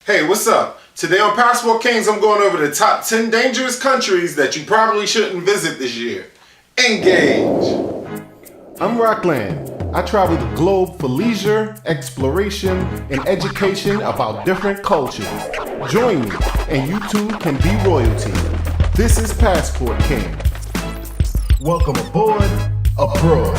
Hey, what's up? Today on Passport Kings, I'm going over the top 10 dangerous countries that you probably shouldn't visit this year. Engage! I'm Rockland. I travel the globe for leisure, exploration, and education about different cultures. Join me, and you too can be royalty. This is Passport Kings. Welcome aboard, abroad.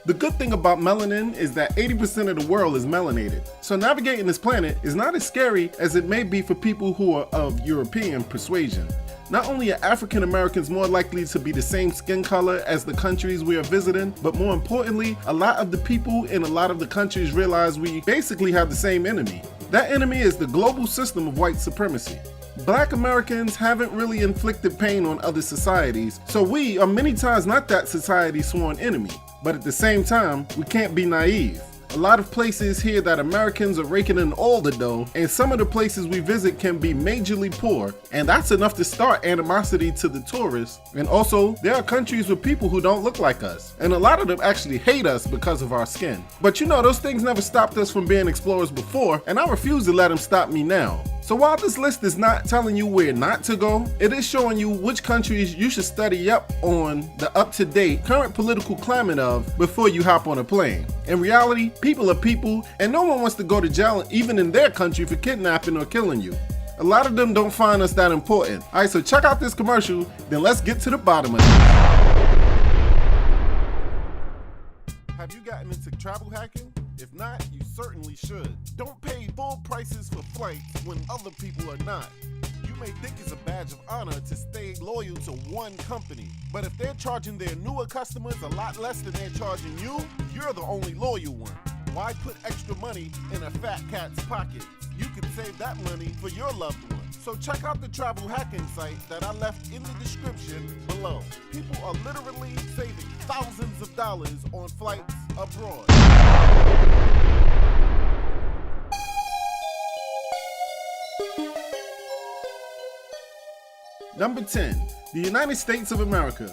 The good thing about melanin is that 80% of the world is melanated. So navigating this planet is not as scary as it may be for people who are of European persuasion. Not only are African Americans more likely to be the same skin color as the countries we are visiting, but more importantly, a lot of the people in a lot of the countries realize we basically have the same enemy. That enemy is the global system of white supremacy. Black Americans haven't really inflicted pain on other societies, so we are many times not that society's sworn enemy. But at the same time, we can't be naive. A lot of places hear that Americans are raking in all the dough, and some of the places we visit can be majorly poor, and that's enough to start animosity to the tourists. And also, there are countries with people who don't look like us, and a lot of them actually hate us because of our skin. But you know, those things never stopped us from being explorers before, and I refuse to let them stop me now. So while this list is not telling you where not to go, it is showing you which countries you should study up on the up-to-date current political climate of before you hop on a plane. In reality, people are people, and no one wants to go to jail even in their country for kidnapping or killing you. A lot of them don't find us that important. Alright, so check out this commercial, then let's get to the bottom of this. Have you gotten into travel hacking? If not, you certainly should. Don't pay full prices for flights when other people are not. You may think it's a badge of honor to stay loyal to one company, but if they're charging their newer customers a lot less than they're charging you, you're the only loyal one. Why put extra money in a fat cat's pocket? You can save that money for your loved one. So check out the travel hacking site that I left in the description below. People are literally saving thousands of dollars on flights abroad. Number 10, the United States of America.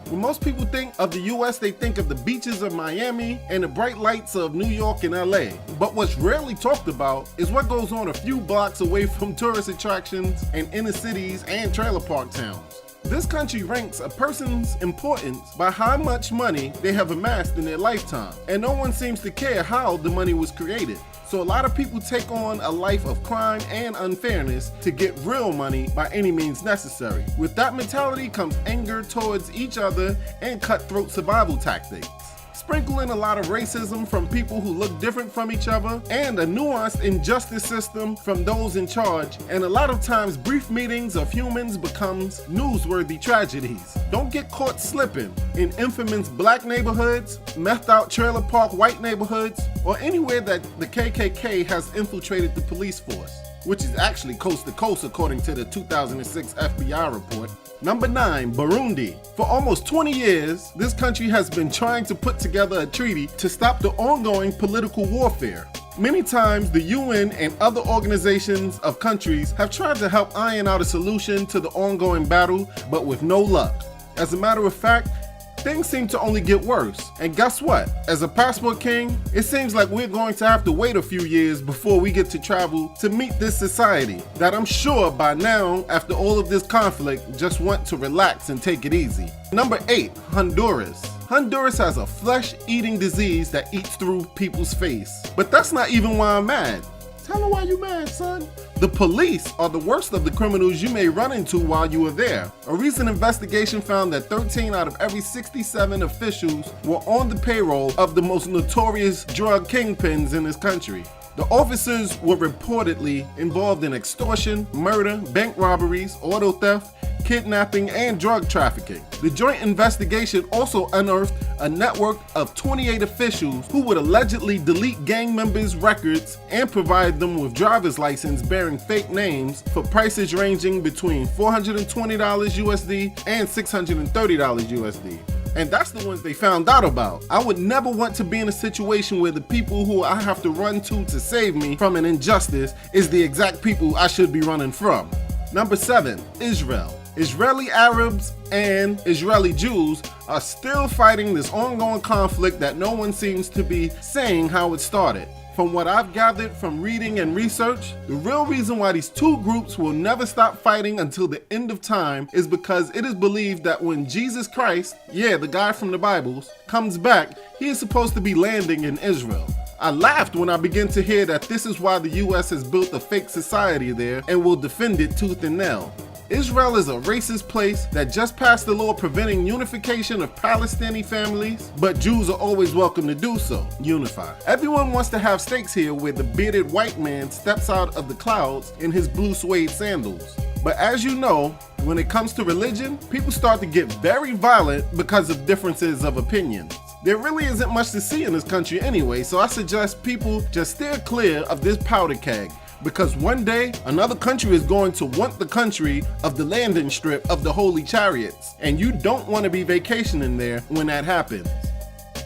When most people think of the US, they think of the beaches of Miami and the bright lights of New York and LA. But what's rarely talked about is what goes on a few blocks away from tourist attractions and inner cities and trailer park towns. This country ranks a person's importance by how much money they have amassed in their lifetime, and no one seems to care how the money was created. So a lot of people take on a life of crime and unfairness to get real money by any means necessary. With that mentality comes anger towards each other and cutthroat survival tactics. Sprinkle in a lot of racism from people who look different from each other, and a nuanced injustice system from those in charge, and a lot of times brief meetings of humans becomes newsworthy tragedies. Don't get caught slipping in infamous black neighborhoods, methed out trailer park white neighborhoods, or anywhere that the KKK has infiltrated the police force, which is actually coast to coast according to the 2006 FBI report. Number 9, Burundi. For almost 20 years, this country has been trying to put together a treaty to stop the ongoing political warfare. Many times, the UN and other organizations of countries have tried to help iron out a solution to the ongoing battle, but with no luck. As a matter of fact, things seem to only get worse. And guess what? As a passport king, it seems like we're going to have to wait a few years before we get to travel to meet this society that I'm sure by now, after all of this conflict, just want to relax and take it easy. Number 8, Honduras. Honduras has a flesh-eating disease that eats through people's face. But that's not even why I'm mad. Tell her why you mad, son. The police are the worst of the criminals you may run into while you are there. A recent investigation found that 13 out of every 67 officials were on the payroll of the most notorious drug kingpins in this country. The officers were reportedly involved in extortion, murder, bank robberies, auto theft, kidnapping, and drug trafficking. The joint investigation also unearthed a network of 28 officials who would allegedly delete gang members' records and provide them with driver's license bearing fake names for prices ranging between $420 USD and $630 USD. And that's the ones they found out about. I would never want to be in a situation where the people who I have to run to save me from an injustice is the exact people I should be running from. Number 7, Israel. Israeli Arabs and Israeli Jews are still fighting this ongoing conflict that no one seems to be saying how it started. From what I've gathered from reading and research, the real reason why these two groups will never stop fighting until the end of time is because it is believed that when Jesus Christ, the guy from the Bibles, comes back, he is supposed to be landing in Israel. I laughed when I began to hear that this is why the US has built a fake society there and will defend it tooth and nail. Israel is a racist place that just passed a law preventing unification of Palestinian families, but Jews are always welcome to do so. Unify. Everyone wants to have steaks here where the bearded white man steps out of the clouds in his blue suede sandals. But as you know, when it comes to religion, people start to get very violent because of differences of opinions. There really isn't much to see in this country anyway, so I suggest people just steer clear of this powder keg. Because one day, another country is going to want the country of the landing strip of the holy chariots, and you don't want to be vacationing there when that happens.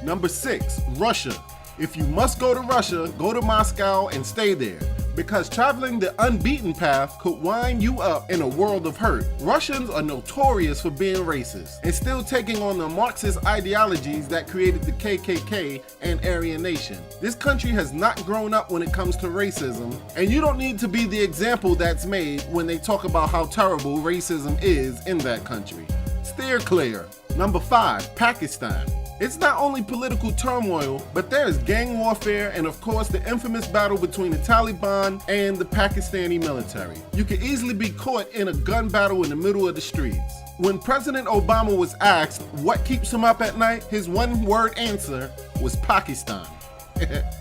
Number 6, Russia. If you must go to Russia, go to Moscow and stay there, because traveling the unbeaten path could wind you up in a world of hurt. Russians are notorious for being racist and still taking on the Marxist ideologies that created the KKK and Aryan Nation. This country has not grown up when it comes to racism, and you don't need to be the example that's made when they talk about how terrible racism is in that country. Steer clear. Number 5, Pakistan. It's not only political turmoil, but there is gang warfare and of course the infamous battle between the Taliban and the Pakistani military. You could easily be caught in a gun battle in the middle of the streets. When President Obama was asked what keeps him up at night, his one-word answer was Pakistan.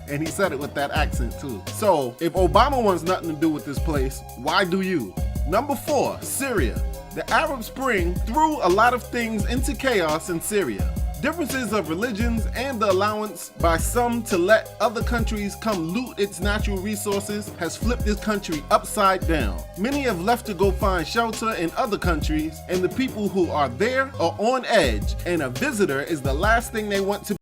And he said it with that accent too. So if Obama wants nothing to do with this place, why do you? Number 4, Syria. The Arab Spring threw a lot of things into chaos in Syria. Differences of religions and the allowance by some to let other countries come loot its natural resources has flipped this country upside down. Many have left to go find shelter in other countries, and the people who are there are on edge, and a visitor is the last thing they want to